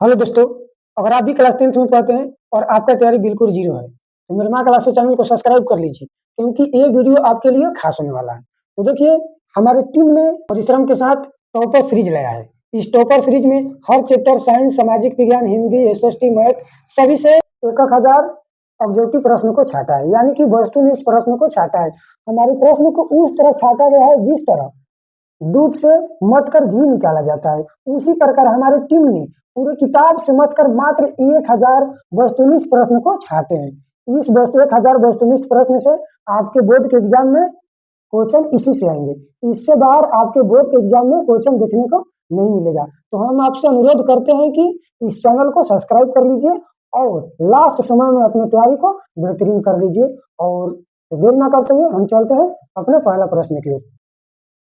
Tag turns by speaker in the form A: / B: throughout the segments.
A: Hello दोस्तों, अगर आप भी क्लास 10th में पढ़ते हैं और आपका तैयारी बिल्कुल जीरो है, तो निर्मा क्लासेस चैनल को सब्सक्राइब कर लीजिए क्योंकि ये वीडियो आपके लिए खास होने वाला है। तो देखिए, हमारी टीम ने परिश्रम के साथ टॉपर सीरीज लाया है। इस टॉपर सीरीज में हर चैप्टर साइंस, सामाजिक विज्ञान, हिंदी, एसएसटी, मैथ सभी से 1000 ऑब्जेक्टिव प्रश्न को छाटा है, यानी कि वस्तुनिष्ठ प्रश्न को छाटा है। हमारे प्रश्न को उस तरह छाटा गया है जिस तरह दूध से मथकर घी निकाला जाता है। उसी प्रकार हमारी टीम ने पूरी किताब से मथकर मात्र 1000 वस्तुनिष्ठ प्रश्न को छाटे हैं। इस 1000 वस्तुनिष्ठ प्रश्न से आपके बोर्ड के एग्जाम में क्वेश्चन इसी से आएंगे। इससे बाहर आपके बोर्ड के एग्जाम में क्वेश्चन देखने को नहीं मिलेगा। तो हम आपसे अनुरोध करते हैं कि इस चैनल को सब्सक्राइब कर लीजिए और लास्ट समय में अपनी तैयारी को बेहतरीन कर लीजिए। और देर न करते हुए हम चलते हैं अपने पहला प्रश्न की ओर।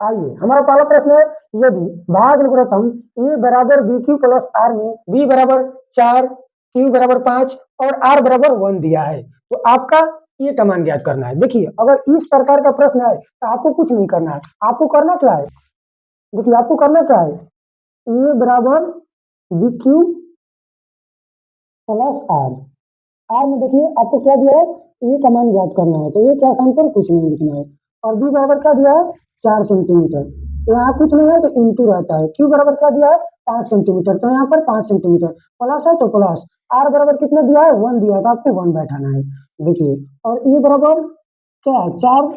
A: आइए, हमारा पहला प्रश्न है, यदि भाग प्रथम ए बराबर बी क्यू प्लस आर में बी बराबर 4, क्यू बराबर 5 और आर बराबर 1 दिया है, तो आपका ये का मान ज्ञात करना है। देखिए, अगर इस प्रकार का प्रश्न है तो आपको कुछ नहीं करना है। आपको करना क्या है? देखिए, आपको करना क्या है, ए बराबर B Q plus R. R में देखिए आपको क्या दिया है, ए का मान ज्ञात करना है, तो ये क्या स्थान पर कुछ नहीं लिखना है। और बी बराबर क्या दिया है, 4 सेंटीमीटर, तो यहाँ कुछ नहीं है तो इंटू रहता है। क्यू बराबर क्या दिया है, 5 सेंटीमीटर, तो यहाँ पर 5 सेंटीमीटर, प्लस है तो प्लस। आर बराबर कितना दिया है, 1 दिया है, तो आपको 1 बैठाना है। देखिए, और ए बराबर क्या है, 4,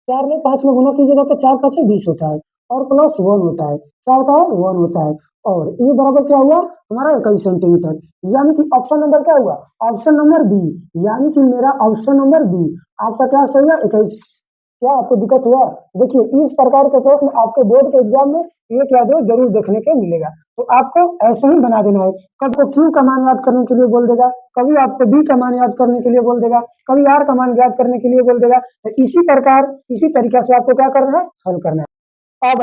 A: 4 में 5 में गुना कीजिएगा तो 4 5 20 होता है, और प्लस 1 होता है, क्या होता है, 1 होता है। और ये बराबर क्या हुआ हमारा, 21 सेंटीमीटर, यानी कि ऑप्शन नंबर क्या हुआ, ऑप्शन नंबर बी, यानी कि मेरा ऑप्शन नंबर बी आपका क्या सही है, 21। क्या आपको दिक्कत हुआ? देखिए, इस प्रकार के प्रश्न आपके बोर्ड के एग्जाम में एक या दो जरूर देखने को मिलेगा, तो आपको ऐसे ही बना देना है। कभी को क्यू का मान याद करने के लिए बोल देगा, कभी आपको बी का मान याद करने के लिए बोल देगा, कभी आर का मान याद करने के लिए बोल देगा। तो इसी प्रकार इसी तरीके से आपको क्या करना है, हल करना है। अब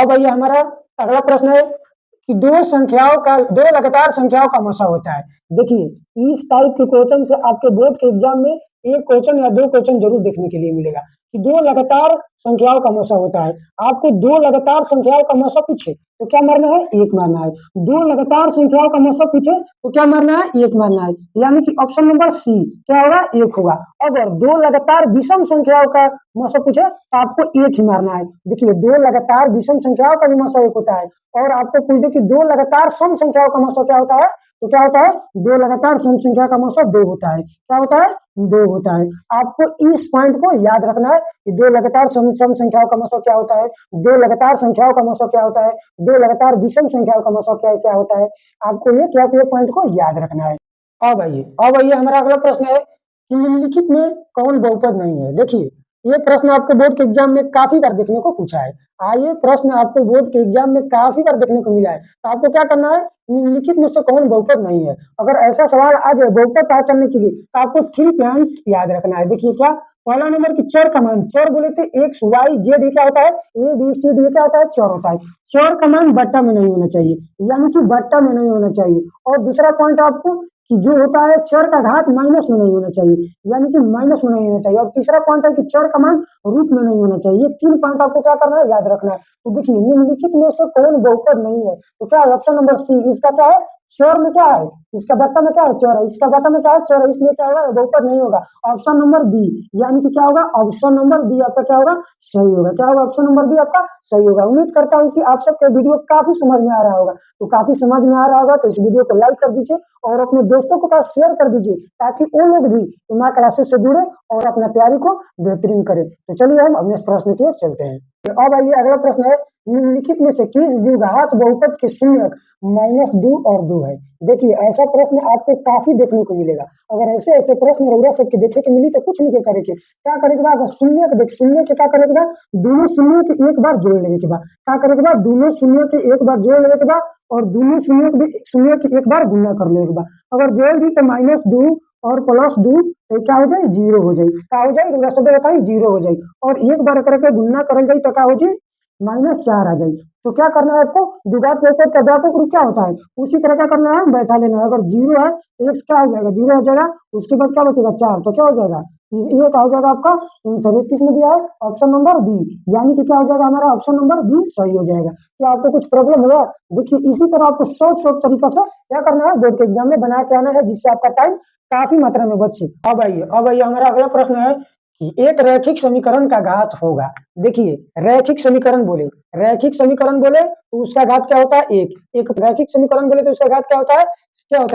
A: आइए हमारा अगला प्रश्न है कि दो लगातार संख्याओं का मसा होता है। देखिए, इस टाइप के क्वेश्चन से आपके बोर्ड के एग्जाम में एक क्वेश्चन या दो क्वेश्चन जरूर देखने के लिए मिलेगा कि दो लगातार संख्याओं का मसा होता है। आपको दो लगातार संख्याओं का मसा पूछे तो क्या मारना है, एक मारना है। दो लगातार संख्याओं का मसा पूछे तो क्या मारना है, एक मारना है, यानी कि ऑप्शन नंबर सी क्या होगा, एक होगा। अगर दो लगातार विषम संख्याओं का मसा पूछे तो आपको एक ही मारना है। देखिए, दो लगातार विषम संख्याओं का भी मसा एक होता है, और आपको पूछ दे कि दो लगातार सम संख्याओं का मसा क्या होता है, तो क्या होता है, दो लगातार सम संख्या का मसा 2 होता है। क्या होता है, 2 होता है। आपको इस पॉइंट को याद रखना है कि दो लगातार सम संख्याओं का मसा क्या होता है, दो लगातार संख्याओं का मसा क्या होता है, दो लगातार विषम संख्याओं का मसा क्या क्या होता है। आपको ये पॉइंट को याद रखना है। अब आइए हमारा अगला प्रश्न है कि निम्नलिखित में कौन बहुपद नहीं है। देखिए, ये प्रश्न आपके बोर्ड के एग्जाम में काफी बार देखने को पूछा है। आइए, प्रश्न आपको बोर्ड के एग्जाम में काफी बार देखने को मिला है, तो आपको क्या करना है, निम्नलिखित में से कौन बहुपद नहीं है। अगर ऐसा सवाल आ जाए बहुपद पता चलने के लिए तो आपको 3 पॉइंट याद रखना है। देखिए, क्या पहला नंबर की चर का मान, चर बोले थे एक्स वाई जेड, क्या होता है, ए बी सी डी, क्या होता है, चर होता है। चर का मान बट्टा में नहीं होना चाहिए, यानी कि बट्टा में नहीं होना चाहिए। और दूसरा पॉइंट आपको कि जो होता है चर का घात माइनस में नहीं होना चाहिए, यानी कि माइनस में नहीं होना चाहिए। और तीसरा पॉइंट है कि चर का मान रूट में नहीं होना चाहिए। 3 पॉइंट आपको क्या करना है, याद रखना है। तो देखिए, निम्नलिखित में से कौन बहुपद नहीं है, तो क्या है, ऑप्शन नंबर सी, इसका क्या है, चर में क्या है, इसका बट्टा में क्या है, चर है, इसका बट्टा में क्या है, चर है, इसलिए क्या होगा, बहुपद नहीं होगा। ऑप्शन नंबर बी, यानी कि क्या होगा, ऑप्शन नंबर बी आपका क्या होगा, सही होगा। क्या होगा, ऑप्शन नंबर बी आपका सही होगा। उम्मीद करता हूँ कि आप सबके वीडियो काफी समझ में आ रहा होगा। तो काफी समझ में आ रहा होगा तो इस वीडियो को लाइक कर दीजिए और अपने दोस्तों के पास शेयर कर दीजिए, ताकि वो लोग भी इमा क्लासेस से जुड़े और अपना तैयारी को बेहतरीन करें। तो चलिए हम अपने प्रश्न की ओर चलते हैं। तो अब आइए अगला प्रश्न है, निम्नलिखित में से किस द्विघात बहुपद के शून्यक -2 और 2 है। देखिए, ऐसा प्रश्न आपको काफी देखने को मिलेगा। अगर ऐसे ऐसे प्रश्न रउरा सबके देखे के मिली तो कुछ नहीं करे के, क्या करे के बाद शून्य के देख, शून्य के क्या करे के बाद, दोनों शून्य के एक बार जोड़ लेने के बाद, क्या करे के बाद, दोनों शून्य के एक बार जोड़ लेने के बाद, और दोनों शून्य के एक बार गुना कर लेने के बाद, अगर जोड़ दी तो -2 और +2 तो क्या हो जाए, 0 हो जाए। क्या हो जाए, रउरा सब बताई 0 हो जाए। और एक बार करके गुना करल जाए तो क्या हो जाए, -4 आ जाए। तो क्या करना है आपको, द्विघात बहुपद का व्यापक रूप क्या होता है, उसी तरह क्या करना है, बैठा लेना है। अगर जीरो है तो एक्स क्या हो जाएगा, जीरो हो जाएगा, उसके बाद क्या बचेगा, चार, तो क्या हो जाएगा, ये क्या हो जाएगा आपका आंसर। ये किसमें दिया है, ऑप्शन नंबर बी, यानी कि क्या हो जाएगा हमारा ऑप्शन नंबर बी सही हो जाएगा। क्या आपको कुछ प्रॉब्लम हुआ, देखिए इसी तरह आपको शॉर्ट तरीका से क्या करना है, बोर्ड के एग्जाम में बना के आना है, जिससे आपका टाइम काफी मात्रा में बचे। अब आइए हमारा अगला प्रश्न है कि एक रैखिक समीकरण का घात होगा। देखिए रैखिक समीकरण बोले तो उसका घात क्या होता है, एक रैखिक समीकरण बोले तो उसका घात क्या होता है,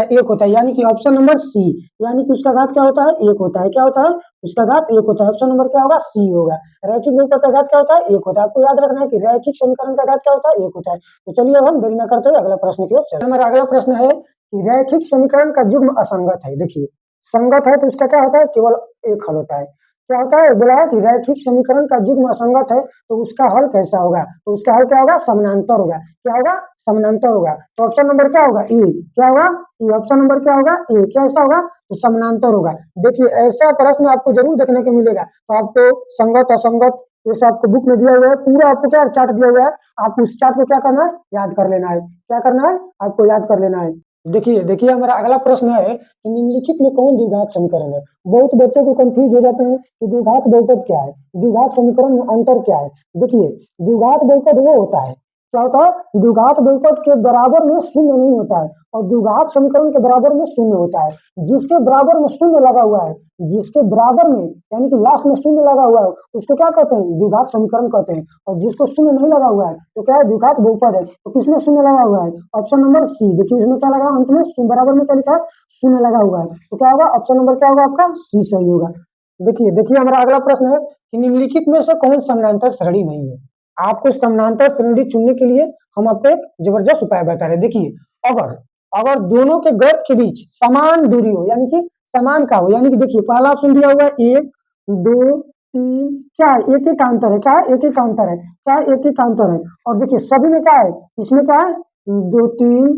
A: एक होता है, यानी कि ऑप्शन नंबर सी, यानी कि उसका घात क्या होता है, एक होता है। क्या होता है, उसका घात एक होता है, ऑप्शन नंबर क्या होगा, सी होगा। रैखिक बहुपद का घात क्या होता है, एक होता है। आपको याद रखना है कि रैखिक समीकरण का घात क्या होता है, एक होता है। तो चलिए अब हम देरी न करते हुए अगला प्रश्न की ओर चलते हैं। हमारा अगला प्रश्न है कि रैखिक समीकरण का युग्म असंगत है। देखिए संगत है तो उसका क्या होता है, केवल एक हल होता है। क्या होता है, बोला है कि रैखिक समीकरण का युग्म असंगत है तो उसका हल कैसा होगा, तो उसका हल क्या होगा, समानांतर होगा। क्या होगा, समानांतर होगा। तो ऑप्शन नंबर क्या होगा, ए। क्या होगा, ये ऑप्शन नंबर क्या होगा, ए। कैसा होगा, तो समानांतर होगा। देखिए ऐसा प्रश्न आपको जरूर देखने को मिलेगा, तो आपको संगत असंगत ये सब आपको बुक में दिया हुआ है, पूरा आपको क्या चार्ट दिया हुआ है, आप उस चार्ट को क्या करना है, याद कर लेना है। क्या करना है, आपको याद कर लेना है। देखिए देखिए हमारा अगला प्रश्न है कि निम्नलिखित में कौन द्विघात समीकरण है। बहुत बच्चों को कंफ्यूज हो जाते हैं कि द्विघात बहुपद क्या है, द्विघात समीकरण में अंतर क्या है। देखिए द्विघात बहुपद वो होता है, क्या होता है, द्विघात बहुपद के बराबर में शून्य नहीं होता है, और द्विघात समीकरण के बराबर में शून्य होता है। जिसके बराबर में शून्य लगा हुआ है, जिसके बराबर में यानी कि लास्ट में शून्य लगा हुआ है, उसको क्या कहते हैं, द्विघात समीकरण कहते हैं। और जिसको शून्य नहीं लगा हुआ है तो क्या है, द्विघात बहुपद है। तो किसमें शून्य लगा हुआ है, ऑप्शन नंबर सी। देखिए इसमें क्या लगा अंत में, बराबर में क्या लिखा है, शून्य लगा हुआ है। तो क्या होगा, ऑप्शन नंबर क्या होगा आपका, सी सही होगा। देखिए देखिए हमारा अगला प्रश्न है कि निम्नलिखित में से कौन समानांतर श्रेणी नहीं है। आपको समानांतर श्रेणी चुनने के लिए हम आपको एक जबरदस्त उपाय बता रहे हैं। देखिए अगर अगर दोनों के गैप के बीच समान दूरी हो, यानी कि समान का हो, यानी कि देखिए पहला ऑप्शन दिया हुआ है एक दो तीन, क्या है, एक ही का अंतर है। क्या है, एक ही का अंतर है। क्या है, एक ही का अंतर है। और देखिए सभी में क्या है, इसमें क्या है, दो तीन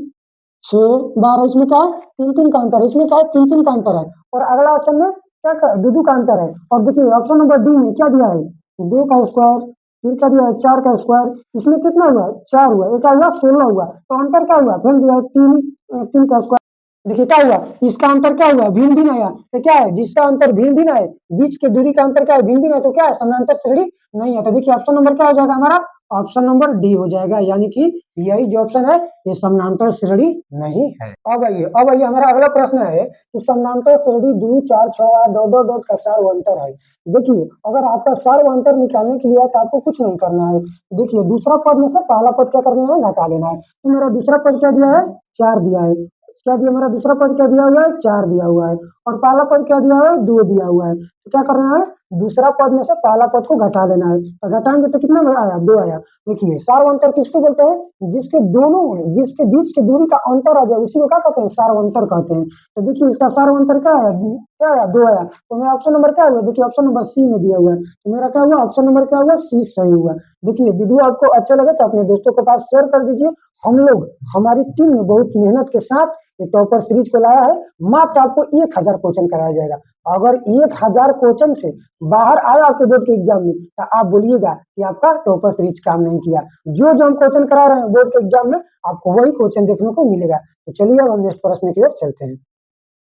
A: छह बारह, इसमें क्या है, तीन तीन का अंतर है। इसमें क्या है, तीन तीन का अंतर है। और अगला ऑप्शन में क्या दो दो का अंतर है। और देखिए ऑप्शन नंबर डी में क्या दिया है, दो का स्क्वायर, फिर क्या दिया है, चार का स्क्वायर। इसमें कितना हुआ, चार हुआ, एक क्या हुआ, 16 हुआ। तो अंतर क्या हुआ, फिर दिया है तीन, तीन का स्क्वायर। देखिए क्या हुआ, इसका अंतर क्या हुआ, भिन्न भिन्न आया। तो क्या है, जिसका अंतर भिन्न भिन्न है, बीच के दूरी का अंतर क्या है, भिन्न भिन्न है, तो क्या है, समानांतर श्रेणी नहीं है। तो देखिए ऑप्शन नंबर क्या हो जाएगा हमारा, ऑप्शन नंबर डी हो जाएगा, यानी कि यही जो ऑप्शन है ये समानांतर श्रेणी नहीं है। अब आइए हमारा अगला प्रश्न है कि समानांतर श्रेणी दो चार छह आठ डॉट डॉट डॉट का सार्वंतर है। देखिए अगर आपका सार्वंतर निकालने के लिए तो आपको कुछ नहीं करना है। देखिए दूसरा पद में से पहला पद क्या करना है, घटा लेना है। तो मेरा दूसरा पद क्या दिया है, चार दिया है। क्या दिया, मेरा दूसरा पद क्या दिया हुआ है, चार दिया हुआ है। और पहला पद क्या दिया है, दो दिया हुआ है। तो क्या करना है, दूसरा पद में से पहला पद को घटा लेना है। तो घटाएंगे तो कितना आया, दो आया। देखिए सार्वंतर किसको बोलते हैं, जिसके दोनों जिसके बीच की दूरी का अंतर आ जाए उसी को क्या कहते हैं, सार्वंतर कहते हैं। तो देखिए इसका सार्वंतर क्या आया, क्या आया, दो आया। तो मेरा ऑप्शन नंबर क्या हुआ, देखिए ऑप्शन नंबर सी में दिया हुआ है। तो मेरा क्या हुआ, ऑप्शन नंबर क्या हुआ, सी सही हुआ। देखिए वीडियो आपको अच्छा लगे तो अपने दोस्तों के पास शेयर कर दीजिए। हम लोग हमारी टीम ने बहुत मेहनत के साथ ये टॉपर सीरीज को लाया है। मात्र आपको 1000 क्वेश्चन कराया जाएगा। अगर 1000 क्वेश्चन से बाहर आया आपके बोर्ड के एग्जाम में तो आप बोलिएगा कि आपका टॉपर सीरीज काम नहीं किया। जो जो हम क्वेश्चन करा रहे हैं बोर्ड के एग्जाम में आपको वही क्वेश्चन देखने को मिलेगा। तो चलिए अब हम नेक्स्ट प्रश्न की ओर चलते हैं।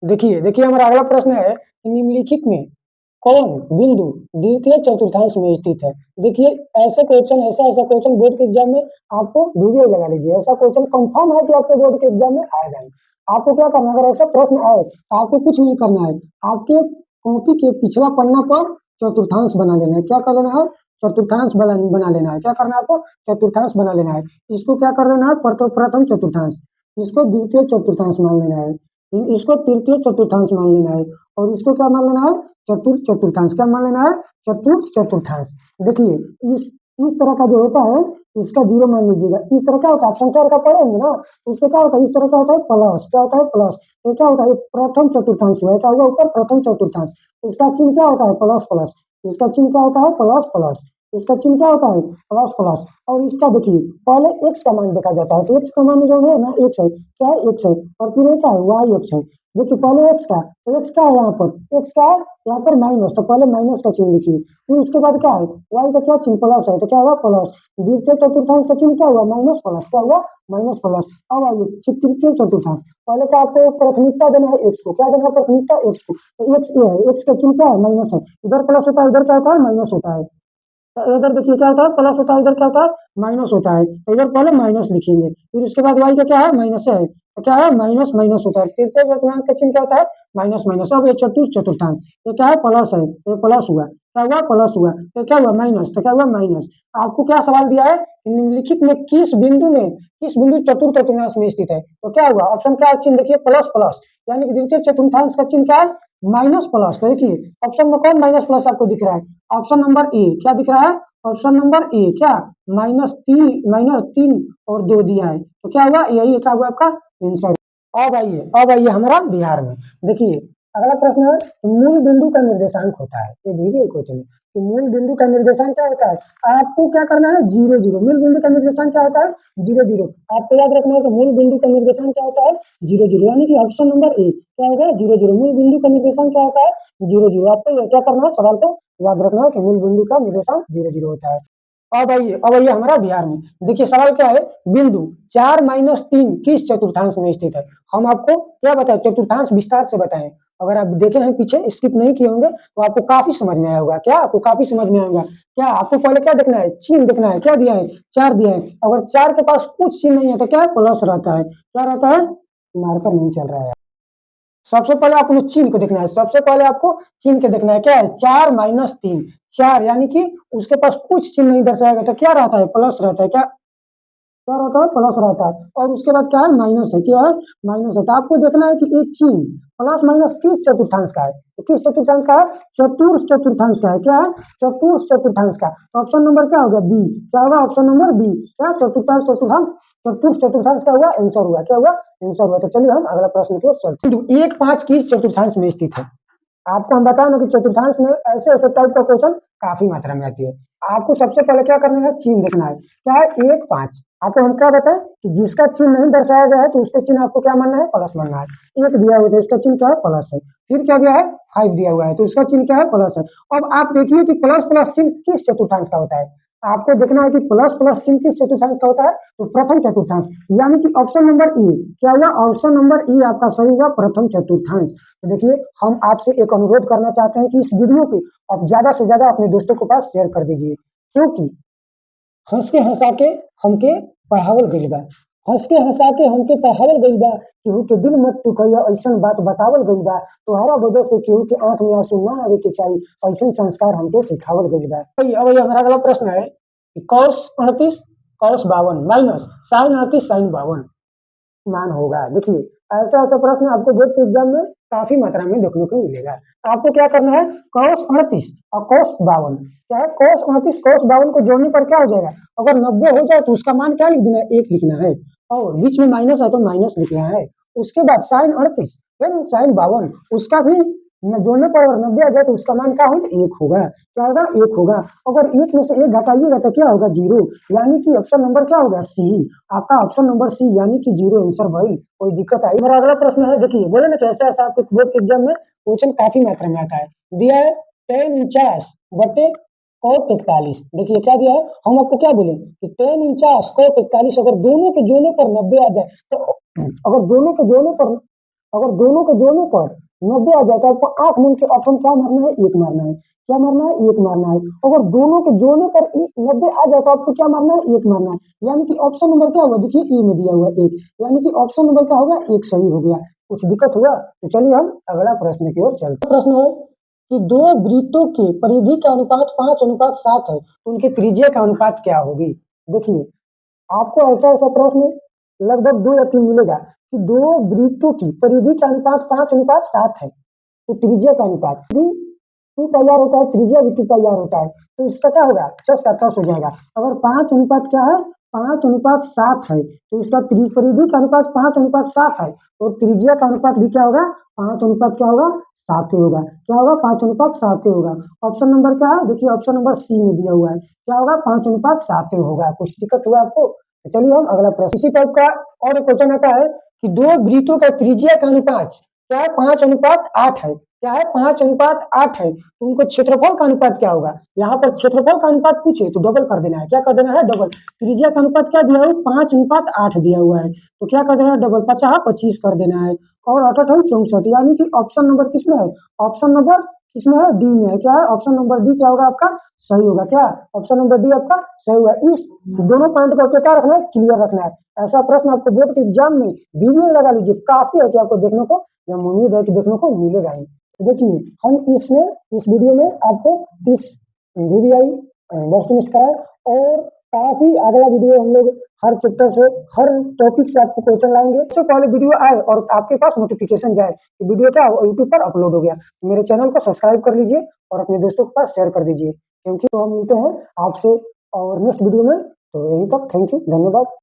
A: देखिए देखिए हमारा अगला प्रश्न है कि निम्नलिखित में कौन बिंदु द्वितीय चतुर्थांश में स्थित है। देखिए ऐसा ऐसा क्वेश्चन बोर्ड के एग्जाम में आपको वीडियो लगा लीजिए। ऐसा क्वेश्चन कंफर्म है कि आपके बोर्ड के एग्जाम में आएगा ही। आपको क्या करना है, अगर ऐसा प्रश्न आए तो आपको कुछ नहीं करना है, आपके कॉपी के पिछला पन्ना पर चतुर्थांश बना लेना है। क्या कर लेना है, चतुर्थांश बना लेना है। क्या करना है आपको, चतुर्थांश बना लेना है। इसको क्या कर लेना है, प्रथम चतुर्थांश, इसको द्वितीय चतुर्थांश मान लेना है, इसको तृतीय चतुर्थांश मान लेना है, और इसको क्या मान लेना है, चतुर्थ चतुर्थांश। क्या मान लेना है, चतुर्थ चतुर्थांश। देखिए इस तरह का जो होता है इसका जीरो मान लीजिएगा। इस तरह क्या होता है, आप संख्या का पढ़ेंगे ना, तो उसमें क्या होता है, इस तरह क्या होता है, प्लस। क्या होता है, प्लस। तो क्या होता है, प्रथम चतुर्थांश हुआ है, क्या हुआ ऊपर, प्रथम चतुर्थांश। इसका चिन्ह क्या होता है, प्लस प्लस। इसका चिन्ह क्या होता है, प्लस प्लस। इसका चिन्ह क्या होता है, प्लस प्लस। और इसका देखिए पहले एक्स का मान देखा जाता है, तो एक्स का मान जो है ना एक्स है, क्या है, एक्स है। और फिर क्या है, वाई एक्स है। देखिए पहले एक्स का, तो एक्स का है यहाँ पर, एक्स का है यहाँ पर माइनस, तो पहले माइनस का चिन्ह लिखिए, फिर उसके बाद क्या है, वाई का क्या चिन्ह प्लस है, तो क्या हुआ प्लस, द्वितीय चतुर्थांश का चिन्ह क्या हुआ माइनस प्लस, क्या हुआ माइनस प्लस। अब आइए तृतीय चतुर्थांश, पहले का आपको प्राथमिकता देना है एक्स को, क्या देना है प्राथमिकता एक्स को, तो एक्स ये है, एक्स का चिन्ह क्या है माइनस है, इधर प्लस होता है इधर क्या होता है माइनस होता है, तो इधर देखिए क्या होता है प्लस होता है इधर क्या होता है माइनस होता है, तो इधर पहले माइनस लिखेंगे, फिर उसके बाद वाई का क्या है माइनस है, तो क्या है माइनस माइनस होता है, तृतीय चतुर्थांश का चिन्ह क्या होता है माइनस माइनस। अब ये चतुर्थांश ये क्या है प्लस है, तो ये प्लस हुआ, क्या हुआ प्लस हुआ, तो क्या हुआ माइनस, तो क्या हुआ माइनस। आपको क्या सवाल दिया है निम्नलिखित में किस बिंदु चतुर्थ चतुर्थांश में स्थित है, तो क्या हुआ ऑप्शन क्या चिन्ह देखिए प्लस प्लस, यानी कि द्वितीय चतुर्थांश का चिन्ह क्या है माइनस प्लस, तो देखिए ऑप्शन में कौन माइनस प्लस आपको दिख रहा है, ऑप्शन नंबर ए क्या दिख रहा है, ऑप्शन नंबर ए क्या -3 और 2 दिया है, तो क्या हुआ यही क्या हुआ आपका आंसर। अब आइए हमारा बिहार में, देखिए अगला प्रश्न है मूल बिंदु का निर्देशांक होता है, ये भी क्वेश्चन है कि मूल बिंदु का निर्देशांक क्या होता है, आपको क्या करना है जीरो जीरो, मूल बिंदु का निर्देशांक क्या होता है जीरो जीरो, आपको याद रखना है कि मूल बिंदु का निर्देशांक क्या होता है जीरो जीरो, यानी कि ऑप्शन नंबर ए क्या होगा जीरो जीरो, मूल बिंदु का निर्देशांक क्या होता है जीरो जीरो, आपको क्या करना है सवाल को याद रखना है कि मूल बिंदु का निर्देशांक जीरो जीरो होता है। अब आइए हमारा बिहार में, देखिए सवाल क्या है बिंदु 4-3 किस चतुर्थांश में स्थित है, हम आपको क्या बताएं चतुर्थांश विस्तार से बताएं, अगर आप देखे हैं पीछे स्किप नहीं किए होंगे तो आपको काफी समझ में आया होगा, क्या आपको काफी समझ में आएगा, क्या आपको पहले क्या देखना है चिन्ह देखना है, क्या दिया है 4 दिया है, अगर 4 के पास कुछ चिन्ह नहीं है तो क्या प्लस रहता है, क्या रहता है मार्कर नहीं चल रहा है, सबसे पहले आपको चिन्ह को देखना है, सबसे पहले आपको चिन्ह के देखना है, क्या है 4-3, 4 यानी कि उसके पास कुछ चिन्ह नहीं दर्शाएगा तो क्या रहता है प्लस रहता है, क्या रहता है प्लस रहता है, और उसके बाद क्या है माइनस है, क्या है माइनस है, तो आपको देखना है कि एक चिन्ह प्लस माइनस किस चतुर्थांश का है, तो किस चतुर्थांश का है चतुर्थ चतुर्थांश का है, क्या है चतुर्थ चतुर्थांश का, तो ऑप्शन नंबर क्या होगा बी, क्या होगा ऑप्शन नंबर बी, क्या चतुर्थांश चतुर्थांश चतुर्थ चतुर्थांश का हुआ आंसर हुआ, क्या हुआ आंसर हुआ। तो चलिए हम अगला प्रश्न की ओर चलते हैं, 1-5 किस चतुर्थांश में स्थित है, आपको हम बताएं ना कि चतुर्थांश में ऐसे ऐसे टाइप का क्वेश्चन काफी मात्रा में आती है, आपको सबसे पहले क्या करना है चिन्ह देखना है, क्या है 1-5, आपको हम क्या बताएं कि जिसका चिन्ह नहीं दर्शाया गया है तो उसके चिन्ह आपको क्या मानना है प्लस मानना है, एक दिया हुआ है तो इसका चिन्ह क्या है प्लस है, फिर क्या दिया है 5 दिया हुआ है तो इसका चिन्ह क्या है प्लस है। अब आप देखिए कि प्लस प्लस चिन्ह किस चतुर्थांश का होता है, आपको देखना है कि प्लस प्लस चिन्ह किस चतुर्थांश का होता है, तो प्रथम चतुर्थांश, यानी कि ऑप्शन नंबर ई क्या हुआ ऑप्शन नंबर ई आपका सही हुआ प्रथम चतुर्थांश। तो देखिए हम आपसे एक अनुरोध करना चाहते हैं कि इस वीडियो को आप ज्यादा से ज्यादा अपने दोस्तों के पास शेयर कर दीजिए, क्योंकि हंस के हंसा के हमके पढ़ावल गइल बा, हंस के हंसा के हमके पढ़ावल गइल बा, केहू के दिल मत टुकैया ऐसन बात बतावल गइल बा, तोहरा वजह से केहू के आंख में आंसू ना आवे के चाहिए, ऐसन संस्कार हमके सिखावल गइल बा। अब ये हमारा अगला प्रश्न है cos 38 cos 52 minus sine 38 sine 52 मान होगा, देखिए ऐसा ऐसा प्रश्न आपको बोर्ड के एग्जाम में काफी मात्रा में देखने को मिलेगा। आपको क्या करना है cos 38 और cos 52, क्या है cos 38 cos 52 को जोड़ने पर क्या हो जाएगा, अगर 90 हो जाए तो उसका मान क्या लिख देना है 1 लिखना है, और बीच में माइनस है तो माइनस लिखना है, उसके बाद साइन 38 फिर साइन 52 उसका भी जोड़ने पर अगर 90 आ जाए तो उसका मान क्या होगा 1 होगा, क्या होगा 1 होगा, अगर 1 में से 1 घटाइएगा तो क्या होगा 0, यानी कि ऑप्शन नंबर क्या होगा सी, आपका ऑप्शन नंबर सी यानी कि 0 आंसर भाई, कोई दिक्कत आई। मेरा अगला प्रश्न है, देखिए बोले ना कैसे ऐसा आपके बोर्ड के एग्जाम में क्वेश्चन काफी मात्रा में आता है, दिया है 10 49 बटे cot 41, देखिए क्या दिया है, हम आपको क्या बोले कि 10 49 cot 41 अगर दोनों के जोड़ने पर 90 आ जाए तो अगर दोनों के जोड़ने पर 90 आ जाए तो आपको आंख मूंद के ऑप्शन क्या मारना है 1 मारना है, क्या मारना है 1 मारना है, अगर दोनों के जोड़ने पर 90 आ जाए तो आपको क्या मारना है 1 मारना है, यानी कि ऑप्शन नंबर क्या होगा देखिए ए में दिया हुआ 1, यानी कि ऑप्शन नंबर क्या होगा 1 सही हो गया, कुछ दिक्कत हुआ, तो चलिए हम अगला प्रश्न की ओर चलते हैं। प्रश्न है कि दो वृत्तों के परिधि का अनुपात 5:7 है तो उनके त्रिज्या का अनुपात क्या होगी, देखिए आपको ऐसा ऐसा प्रश्न लगभग 2 या 3 मिलेगा कि दो वृत्तों की परिधि का अनुपात 5:7 है तो त्रिज्या का अनुपात भी टू तैयार होता है, त्रिज्या भी टू तैयार होता है, तो इसका क्या होगा 10 का 10 हो जाएगा, अगर 5 अनुपात क्या है 5:7 है तो इसका परिधि का अनुपात 5:7 है और त्रिज्या का अनुपात भी क्या होगा 5 अनुपात क्या होगा 7 होगा, क्या होगा 5:7 होगा, ऑप्शन नंबर क्या है देखिए ऑप्शन नंबर सी में दिया हुआ है, क्या होगा 5:7 होगा, कुछ दिक्कत हुआ आपको, तो चलिए हम अगला प्रश्न इसी टाइप का और एक क्वेश्चन आता है कि दो वृत्तों का त्रिज्या का अनुपात क्या है 5:8 है, क्या है 5:8 है, तो उनको क्षेत्रफल का अनुपात क्या होगा, यहाँ पर क्षेत्रफल का अनुपात पूछे तो डबल कर देना है, क्या कर देना है डबल। त्रिज्या का अनुपात क्या दिया है 5:8 दिया हुआ है, तो क्या कर देना है डबल, 50 कर देना है, और 8 64, यानी कि ऑप्शन नंबर किसमें है, ऑप्शन नंबर किसमें है, डी में है, क्या है ऑप्शन नंबर डी क्या होगा आपका सही होगा, क्या ऑप्शन नंबर डी आपका सही होगा। इस दोनों पॉइंट को आपको क्या रखना है, क्लियर रखना है। ऐसा प्रश्न आपको बोर्ड के एग्जाम में वीडियो लगा लीजिए, काफी है कि आपको देखने को, हम उम्मीद है कि देखने को मिलेगा ही। देखिए हम इसमें इस वीडियो में आपको इस वीवीआई वस्तुनिष्ठ कराए, और काफी अगला वीडियो हम लोग हर चैप्टर से हर टॉपिक से आपको क्वेश्चन लाएंगे। सबसे पहले वीडियो आए और आपके पास नोटिफिकेशन जाए कि वीडियो क्या यूट्यूब पर अपलोड हो गया, मेरे चैनल को सब्सक्राइब कर लीजिए और अपने दोस्तों के पास शेयर कर दीजिए, क्योंकि तो हम मिलते हैं आपसे और नेक्स्ट वीडियो में। तो यही तक, थैंक यू, धन्यवाद।